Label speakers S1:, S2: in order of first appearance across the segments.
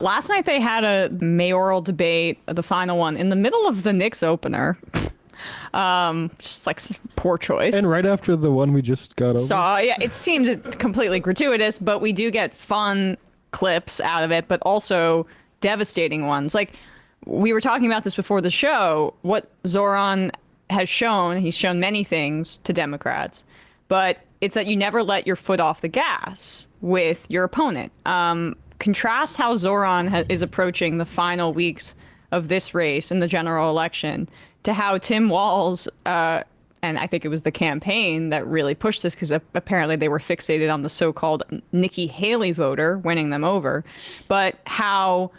S1: Last night they had a mayoral debate, the final one, in the middle of the Knicks opener. Just like poor choice.
S2: And right after the one we just got over.
S1: Yeah, it seemed completely gratuitous, but we do get fun clips out of it, but also devastating ones. Like, we were talking about this before the show. What Zohran has shown, he's shown many things to Democrats, but it's that you never let your foot off the gas with your opponent. Contrast how Zohran is approaching the final weeks of this race in the general election to how Tim Walz, and I think it was the campaign that really pushed this, because apparently they were fixated on the so-called Nikki Haley voter winning them over, but how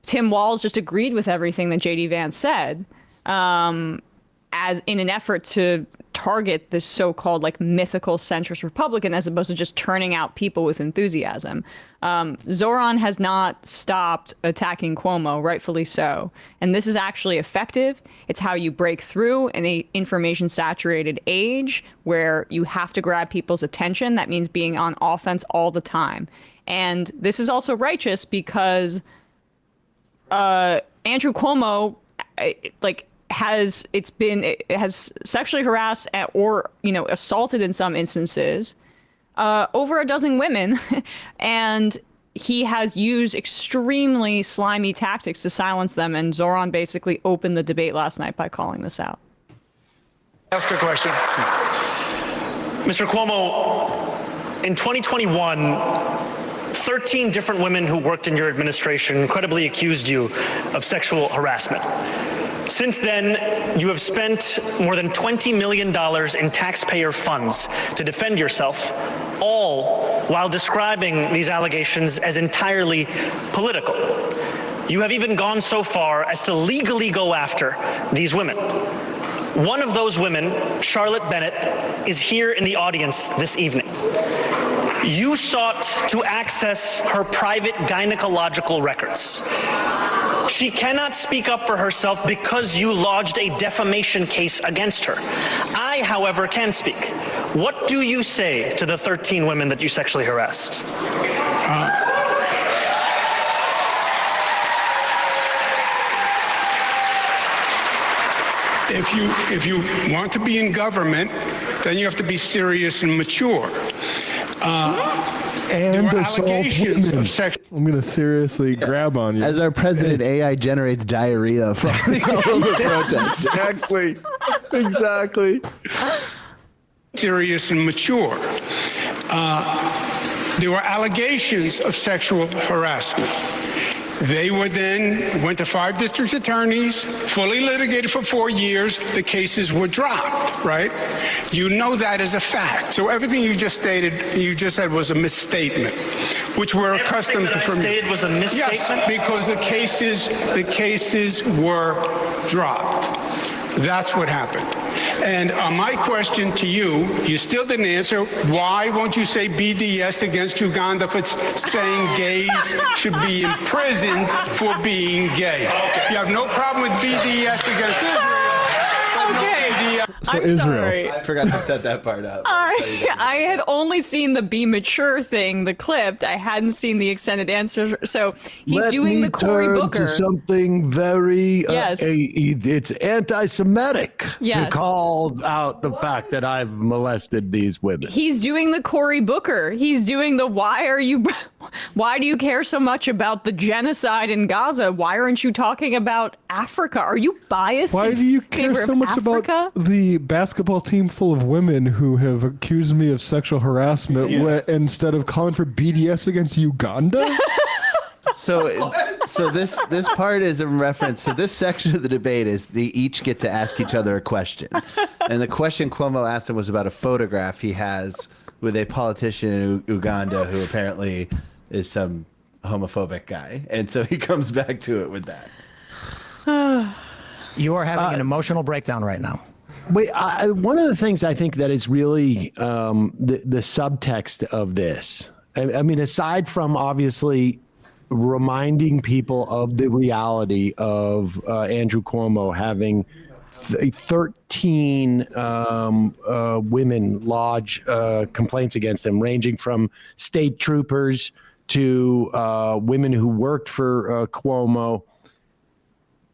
S1: Tim Walz just agreed with everything that J.D. Vance said, as in an effort to target this so-called like mythical centrist Republican, as opposed to just turning out people with enthusiasm. Zohran has not stopped attacking Cuomo, rightfully so. And this is actually effective. It's how you break through in an information-saturated age where you have to grab people's attention. That means being on offense all the time. And this is also righteous because Andrew Cuomo, has sexually harassed or assaulted in some instances over a dozen women, and he has used extremely slimy tactics to silence them. And Zohran basically opened the debate last night by calling this out.
S3: Ask a question. Mr. Cuomo, in 2021, 13 different women who worked in your administration credibly accused you of sexual harassment. Since then, you have spent more than $20 million in taxpayer funds to defend yourself, all while describing these allegations as entirely political. You have even gone so far as to legally go after these women. One of those women, Charlotte Bennett, is here in the audience this evening. You sought to access her private gynecological records. She cannot speak up for herself because you lodged a defamation case against her. I, however, can speak. What do you say to the 13 women that you sexually harassed?
S4: If you want to be in government, then you have to be serious and mature.
S2: And assault women. I'm going to seriously grab on you.
S5: As our president, AI generates diarrhea from all of the protests.
S4: Exactly. Serious and mature. There were allegations of sexual harassment. They were then went to 5 district attorneys, fully litigated for 4 years. The cases were dropped, right? You know that as a fact. So everything you just stated, you just said was a misstatement, which we're accustomed to from you.
S3: Stated was a misstatement?
S4: Yes, because the cases were dropped. That's what happened. And my question to you, you still didn't answer, why won't you say BDS against Uganda for saying gays should be imprisoned for being gay? Okay. You have no problem with BDS against Israel.
S1: Okay.
S2: So
S1: I'm
S2: Israel.
S1: sorry.
S5: I forgot to set that part up.
S1: I had only seen the be mature thing, the clip. I hadn't seen the extended answer. So he's doing the Cory Booker.
S6: To something very,
S1: Yes.
S6: it's anti-Semitic
S1: Yes.
S6: to call out the fact that I've molested these women.
S1: He's doing the Cory Booker. He's doing the why do you care so much about the genocide in Gaza? Why aren't you talking about Africa? Are you biased?
S2: Why do you care so much about the basketball team full of women who have accused me of sexual harassment instead of calling for BDS against Uganda?
S5: So this part is in reference. So this section of the debate is they each get to ask each other a question, and the question Cuomo asked him was about a photograph he has with a politician in Uganda who apparently is some homophobic guy, and so he comes back to it with that.
S7: You are having an emotional breakdown right now.
S6: Wait, one of the things I think that is really the subtext of this, I mean, aside from obviously reminding people of the reality of Andrew Cuomo having 13 women lodge complaints against him, ranging from state troopers to women who worked for Cuomo.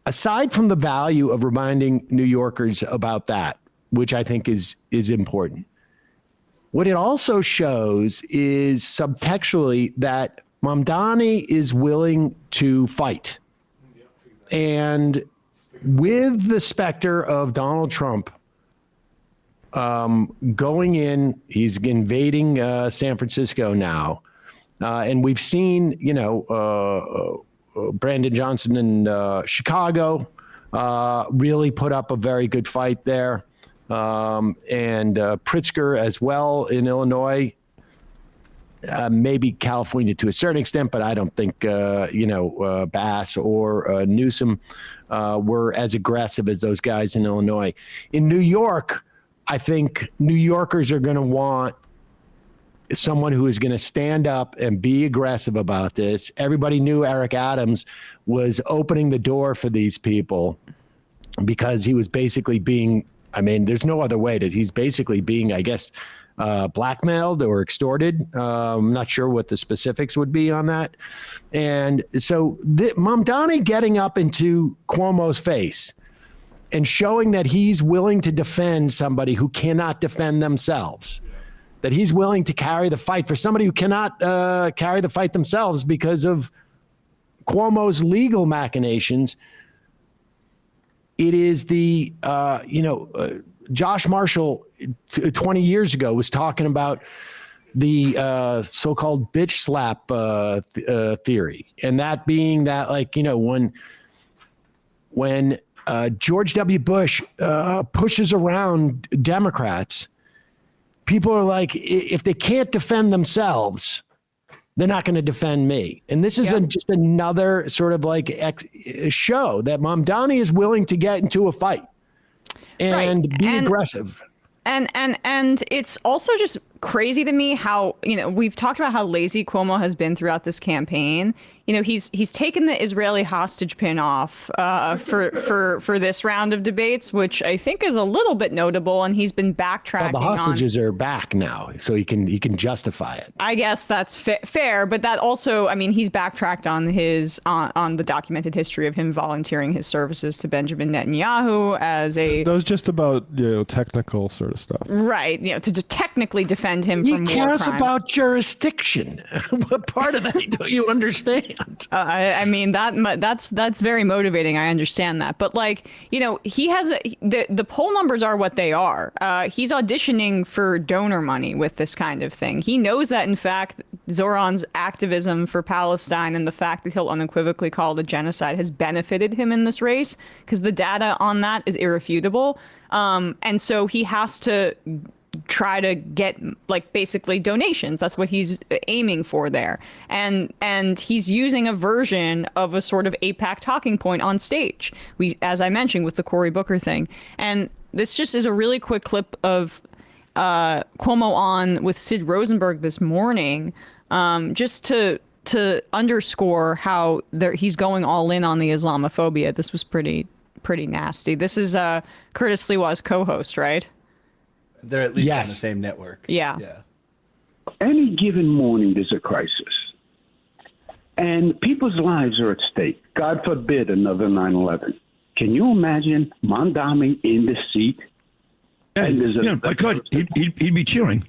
S6: Aside from the value of reminding New Yorkers about that, which I think is important, what it also shows is subtextually that Mamdani is willing to fight. And with the specter of Donald Trump going in, he's invading San Francisco now. And we've seen, Brandon Johnson in Chicago really put up a very good fight there. And Pritzker as well in Illinois, maybe California to a certain extent, but I don't think, Bass or Newsom were as aggressive as those guys in Illinois. In New York, I think New Yorkers are going to want someone who is going to stand up and be aggressive about this. Everybody knew Eric Adams was opening the door for these people because he was basically being, there's no other way he's basically being, I guess, blackmailed or extorted. I'm not sure what the specifics would be on that. And so Mamdani getting up into Cuomo's face and showing that he's willing to defend somebody who cannot defend themselves, that he's willing to carry the fight for somebody who cannot carry the fight themselves because of Cuomo's legal machinations. It is the, Josh Marshall 20 years ago was talking about the so-called bitch slap theory. And that being that, when George W. Bush pushes around Democrats, people are like, if they can't defend themselves, they're not going to defend me. And this is just another sort of show that Mamdani is willing to get into a fight and be aggressive.
S1: And it's also just crazy to me how, we've talked about how lazy Cuomo has been throughout this campaign. He's taken the Israeli hostage pin off for this round of debates, which I think is a little bit notable. And he's been backtracking.
S6: Well, the hostages are back now, so he can justify it. I
S1: guess that's fair, but that also, he's backtracked on his on the documented history of him volunteering his services to Benjamin Netanyahu as a.
S2: That was just about technical sort of stuff,
S1: right? To technically defend him from war crimes.
S6: He cares about jurisdiction. What part of that don't you understand?
S1: That's very motivating. I understand that, but he has the poll numbers are what they are. He's auditioning for donor money with this kind of thing. He knows that, in fact, Zohran's activism for Palestine and the fact that he'll unequivocally call it a genocide has benefited him in this race because the data on that is irrefutable. And so he has to try to get basically donations. That's what he's aiming for there. And he's using a version of a sort of AIPAC talking point on stage. As I mentioned with the Cory Booker thing. And this just is a really quick clip of Cuomo on with Sid Rosenberg this morning, just to underscore how he's going all in on the Islamophobia. This was pretty nasty. This is Curtis Lewa's co-host, right?
S5: They're at least on the same network.
S1: Yeah.
S8: Any given morning, there's a crisis. And people's lives are at stake. God forbid another 9/11. Can you imagine Mamdani in the seat?
S9: Yeah, I could. He'd be cheering.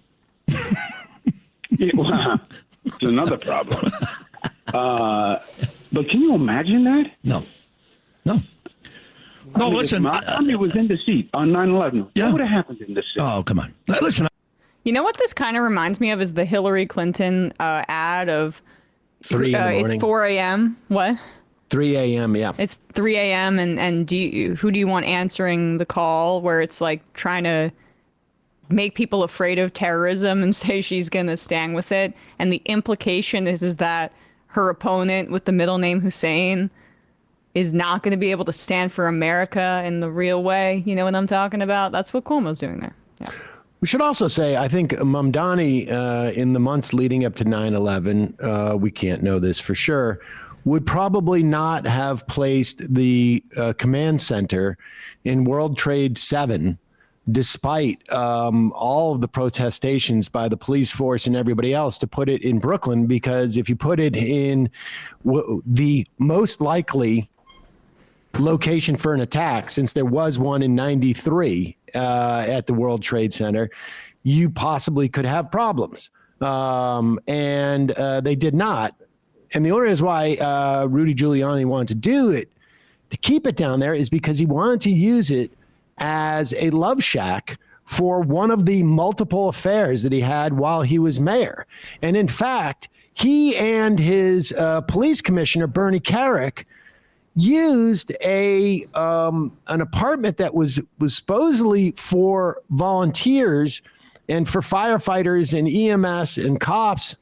S8: Well, it's another problem. But can you imagine that?
S9: No. Listen.
S8: Mamdani was in the seat on 9/11.
S9: Yeah.
S8: What would have happened in the seat?
S9: Oh, come on. Listen.
S1: You know what this kind of reminds me of is the Hillary Clinton ad of
S6: 3 in the morning.
S1: It's 4 a.m. What?
S6: 3 a.m. Yeah.
S1: It's 3 a.m. and who do you want answering the call? Where it's trying to make people afraid of terrorism and say she's going to stand with it. And the implication is that her opponent with the middle name Hussein is not going to be able to stand for America in the real way. You know what I'm talking about? That's what Cuomo's doing there. Yeah.
S6: We should also say, I think Mamdani, in the months leading up to 9/11, we can't know this for sure, would probably not have placed the command center in World Trade 7 despite all of the protestations by the police force and everybody else, to put it in Brooklyn, because if you put it in the most likely location for an attack, since there was one in 93 at the World Trade Center, you possibly could have problems. And they did not. And the only reason why Rudy Giuliani wanted to do it, to keep it down there, is because he wanted to use it as a love shack for one of the multiple affairs that he had while he was mayor. And in fact, he and his police commissioner, Bernie Carrick, used an apartment that was supposedly for volunteers and for firefighters and EMS and cops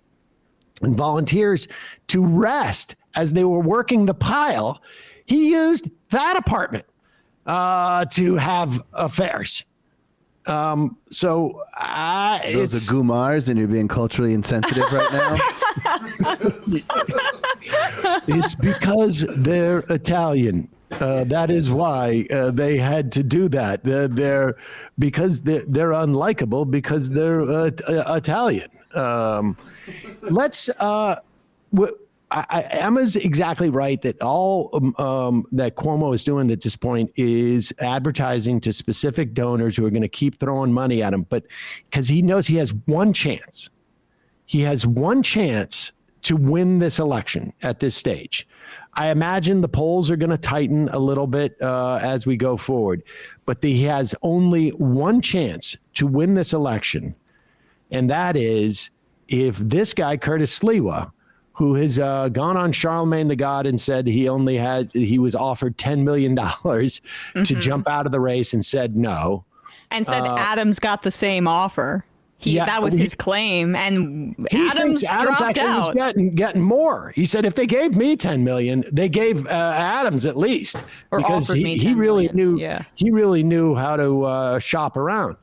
S6: and volunteers to rest as they were working the pile. He used that apartment to have affairs. So
S5: those are Gumars, and you're being culturally insensitive right now.
S6: It's because they're Italian. That is why they had to do that. They're unlikable because they're Italian. Emma's exactly right that all that Cuomo is doing at this point is advertising to specific donors who are going to keep throwing money at him. But because he knows he has one chance, to win this election at this stage. I imagine the polls are going to tighten a little bit as we go forward, but he has only one chance to win this election, and that is if this guy, Curtis Sliwa, who has gone on Charlemagne the God and said he was offered $10 million to jump out of the race and said no.
S1: And said Adams got the same offer. That was his claim, and Adams dropped out.
S6: Was getting more. He said if they gave me $10 million, they gave Adams at least,
S1: or
S6: because he really knew how to shop around.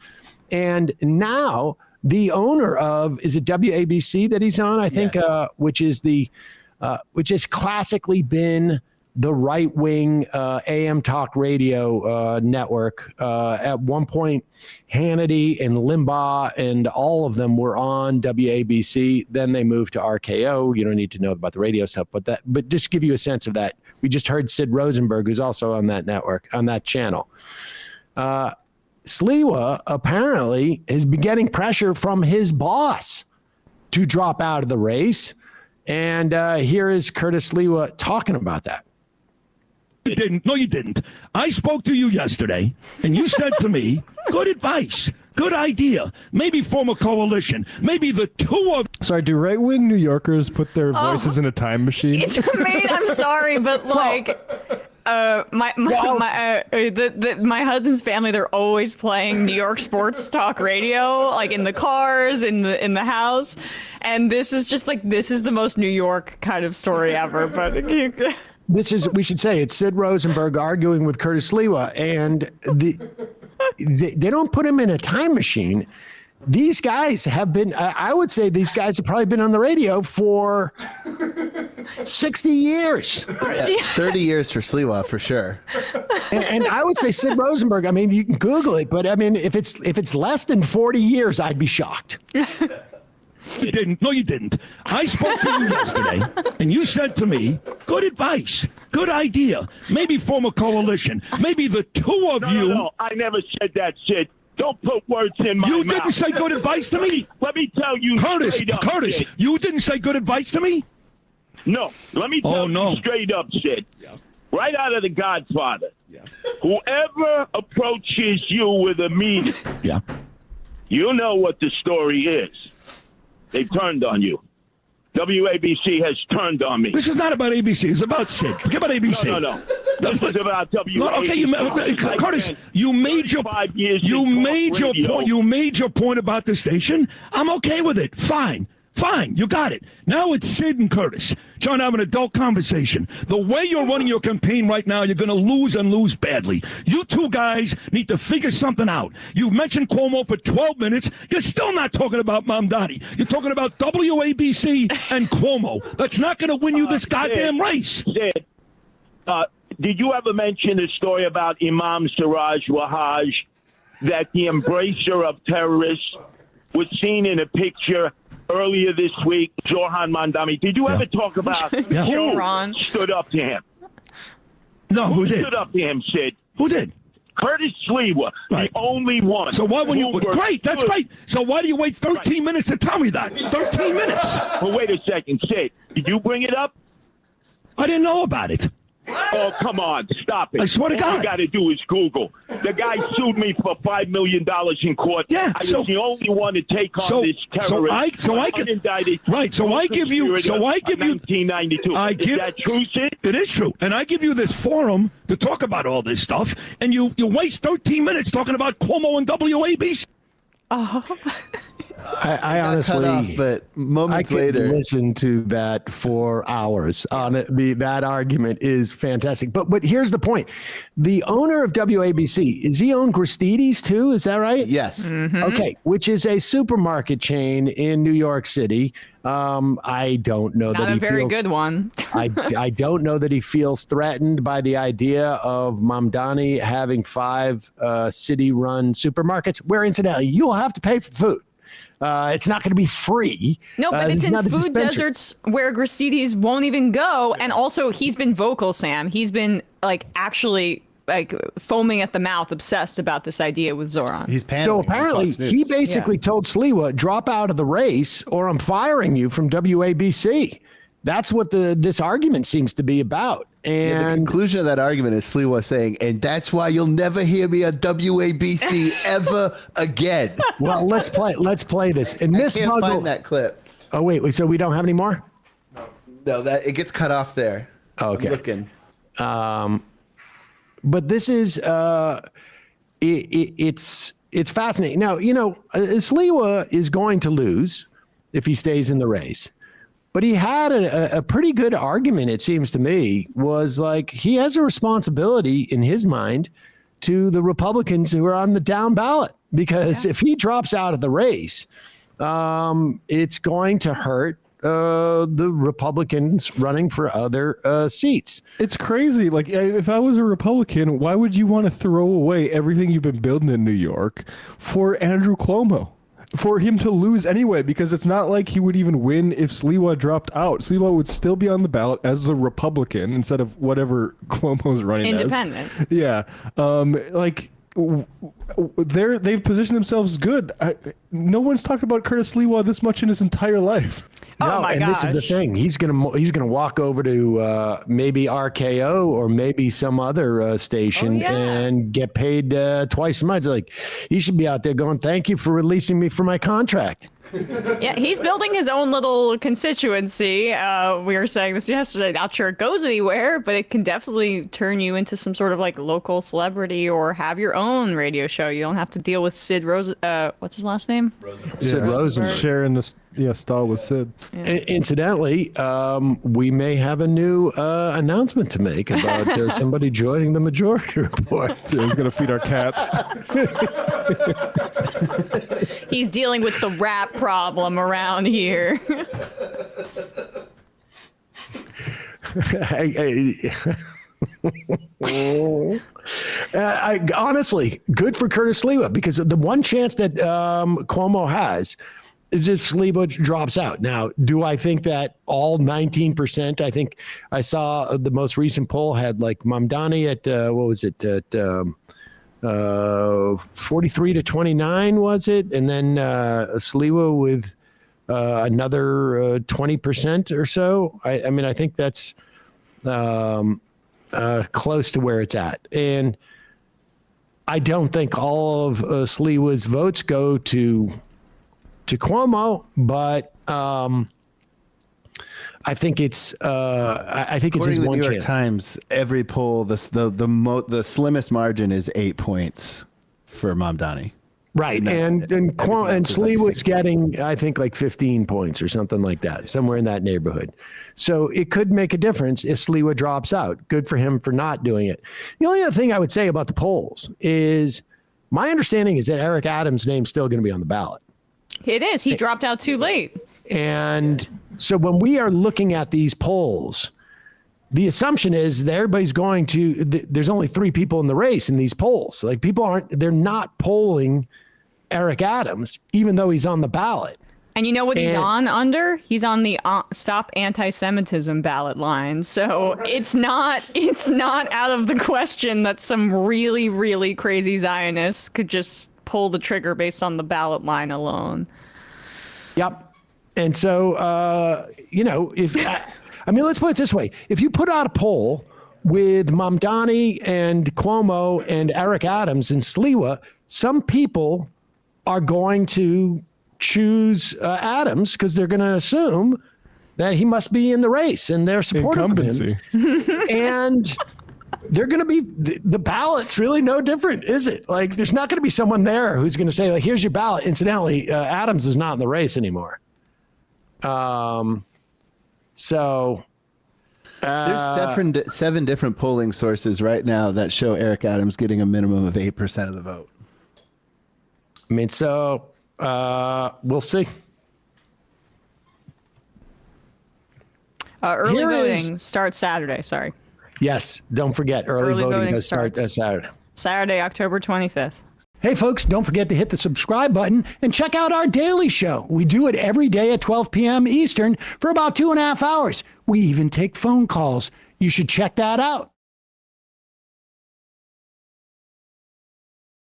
S6: And now the owner of, is it WABC that he's on? I think, yes. which has classically been the right-wing AM talk radio network. At one point, Hannity and Limbaugh and all of them were on WABC. Then they moved to RKO. You don't need to know about the radio stuff, but just to give you a sense of that, we just heard Sid Rosenberg, who's also on that network, on that channel. Sliwa apparently has been getting pressure from his boss to drop out of the race. And here is Curtis Sliwa talking about that.
S9: You didn't. No, you didn't. I spoke to you yesterday, and you said to me, good advice, good idea, maybe form a coalition, maybe the two of...
S2: Sorry, do right-wing New Yorkers put their voices in a time machine?
S1: It's I'm sorry, but like... my husband's family, they're always playing New York sports talk radio, like in the cars, in the house, and this is just like, this is the most New York kind of story ever. But
S6: we should say it's Sid Rosenberg arguing with Curtis Sliwa, and they don't put him in a time machine. These guys have been, I would say these guys have probably been on the radio for 60 years.
S5: 30 years for Sliwa, for sure.
S6: And I would say Sid Rosenberg, I mean, you can Google it, but I mean, if it's less than 40 years, I'd be shocked.
S9: You didn't. No, you didn't. I spoke to you yesterday, and you said to me, good advice, good idea, maybe form a coalition, maybe the two of you...
S10: No, I never said that, Sid. Don't put words in my mouth.
S9: You didn't say good advice to me?
S10: Let me tell you
S9: Curtis,
S10: straight up, Sid.
S9: You didn't say good advice to me?
S10: No. Let me tell you straight up, Sid. Yeah. Right out of The Godfather. Yeah. Whoever approaches you with a meeting, you know what the story is. They've turned on you. WABC has turned on me.
S9: This is not about ABC. It's about Sid. Forget about ABC.
S10: No. This is about WABC.
S9: Okay, Curtis, you made your point. You made your point about the station. I'm okay with it. Fine, you got it. Now it's Sid and Curtis trying to have an adult conversation. The way you're running your campaign right now, you're going to lose and lose badly. You two guys need to figure something out. You mentioned Cuomo for 12 minutes. You're still not talking about Mamdani. You're talking about WABC and Cuomo. That's not going to win you this goddamn race.
S10: Sid, did you ever mention the story about Imam Siraj Wahhaj that the embracer of terrorists was seen in a picture earlier this week, Zohran Mandami. Did you ever talk about
S1: Zohran
S10: who stood up to him?
S9: No, who did?
S10: Stood up to him, Sid?
S9: Who did?
S10: Curtis Sliwa, the only one.
S9: So why when you great? That's great. So why do you wait 13 minutes to tell me that? 13 minutes.
S10: Well, wait a second, Sid. Did you bring it up?
S9: I didn't know about it.
S10: Oh, come on. Stop it.
S9: I swear to God.
S10: All you got to do is Google. The guy sued me for $5 million in court.
S9: Yeah.
S10: I was the only one to take on this terrorist.
S9: So I give you
S10: 1992. Is that true, Sid?
S9: It is true. And I give you this forum to talk about all this stuff, and you waste 13 minutes talking about Cuomo and WABC.
S6: I honestly,
S5: cut off, but moments
S6: I could
S5: later,
S6: listen to that for hours. On it. That argument is fantastic. But here's the point: the owner of WABC, is he own Gristedes too? Is that right?
S5: yes.
S6: Okay, which is a supermarket chain in New York City. I don't know
S1: Not
S6: that
S1: a
S6: he
S1: very
S6: feels,
S1: good one.
S6: I don't know that he feels threatened by the idea of Mamdani having 5 city-run supermarkets, where incidentally you'll have to pay for food. It's not going to be free.
S1: No, but it's in
S6: not a
S1: food
S6: dispensary.
S1: deserts where Gristedes won't even go. And also, he's been vocal, Sam. He's been actually foaming at the mouth, obsessed about this idea with Zohran.
S5: He's panicking.
S6: So apparently, he basically told Sliwa, drop out of the race or I'm firing you from WABC. That's what this argument seems to be about. And
S5: the conclusion of that argument is Sliwa saying, and that's why you'll never hear me on WABC ever again.
S6: Well, let's play this. And Miss
S5: I can't
S6: Muggle,
S5: find that clip.
S6: Oh, wait, so we don't have any more?
S5: No, that it gets cut off there.
S6: Okay.
S5: I'm looking.
S6: But this is it's fascinating. Now, Sliwa is going to lose if he stays in the race. But he had a pretty good argument, it seems to me, was like he has a responsibility in his mind to the Republicans who are on the down ballot. Because if he drops out of the race, it's going to hurt the Republicans running for other seats.
S2: It's crazy. Like, if I was a Republican, why would you want to throw away everything you've been building in New York for Andrew Cuomo? For him to lose anyway, because it's not like he would even win if Sliwa dropped out. Sliwa would still be on the ballot as a Republican instead of whatever Cuomo's running
S1: Independent.
S2: as. Yeah. They've positioned themselves good. No one's talked about Curtis Sliwa this much in his entire life.
S1: Oh my gosh.
S6: This is the thing. He's gonna walk over to maybe RKO or maybe some other station and get paid twice as much. Like, he should be out there going, "Thank you for releasing me from my contract."
S1: Yeah, he's building his own little constituency. We were saying this yesterday. Not sure it goes anywhere, but it can definitely turn you into some sort of local celebrity or have your own radio show. You don't have to deal with Sid Rose. What's his last name?
S6: Sid Rosenberg.
S2: Sharing the stall with Sid.
S1: Yeah.
S6: Incidentally, we may have a new announcement to make about somebody joining the Majority Report.
S2: So he's gonna feed our cats.
S1: He's dealing with the rat problem around here.
S6: Honestly, good for Curtis Sliwa, because the one chance that Cuomo has is if Sliwa drops out. Now, do I think that all 19%? I think I saw the most recent poll had Mamdani at what was it, at 43 to 29, was it? And then Sliwa with another 20% or so. I mean, I think that's close to where it's at. And I don't think all of Sliwa's votes go to Cuomo, but I think it's
S5: According
S6: his
S5: to the
S6: one
S5: New York
S6: chance.
S5: Times, every poll, the slimmest margin is 8 points for Mamdani.
S6: Right, and Sliwa's getting, I think, 15 points or something like that, somewhere in that neighborhood. So it could make a difference if Sliwa drops out. Good for him for not doing it. The only other thing I would say about the polls is my understanding is that Eric Adams' name's still going to be on the ballot.
S1: It is. He dropped out too late.
S6: And so when we are looking at these polls, the assumption is that everybody's going to, there's only 3 people in the race in these polls. Like they're not polling Eric Adams, even though he's on the ballot.
S1: And you know what he's on under? He's on the Stop Anti-Semitism ballot line. So it's not out of the question that some really, really crazy Zionists could just pull the trigger based on the ballot line alone.
S6: Yep. And so, let's put it this way. If you put out a poll with Mamdani and Cuomo and Eric Adams and Sliwa, some people are going to choose Adams because they're going to assume that he must be in the race and they're supportive of him. And they're going to be, the ballot's really no different, is it? Like, there's not going to be someone there who's going to say, like, here's your ballot. Incidentally, Adams is not in the race anymore. There's
S5: 7 different polling sources right now that show Eric Adams getting a minimum of 8% of the vote.
S6: I mean, so we'll see.
S1: Early voting starts Saturday. Sorry.
S6: Yes, don't forget early voting does start Saturday.
S1: Saturday, October 25th.
S7: Hey, folks, don't forget to hit the subscribe button and check out our daily show. We do it every day at 12 p.m. Eastern for about 2.5 hours. We even take phone calls. You should check that out.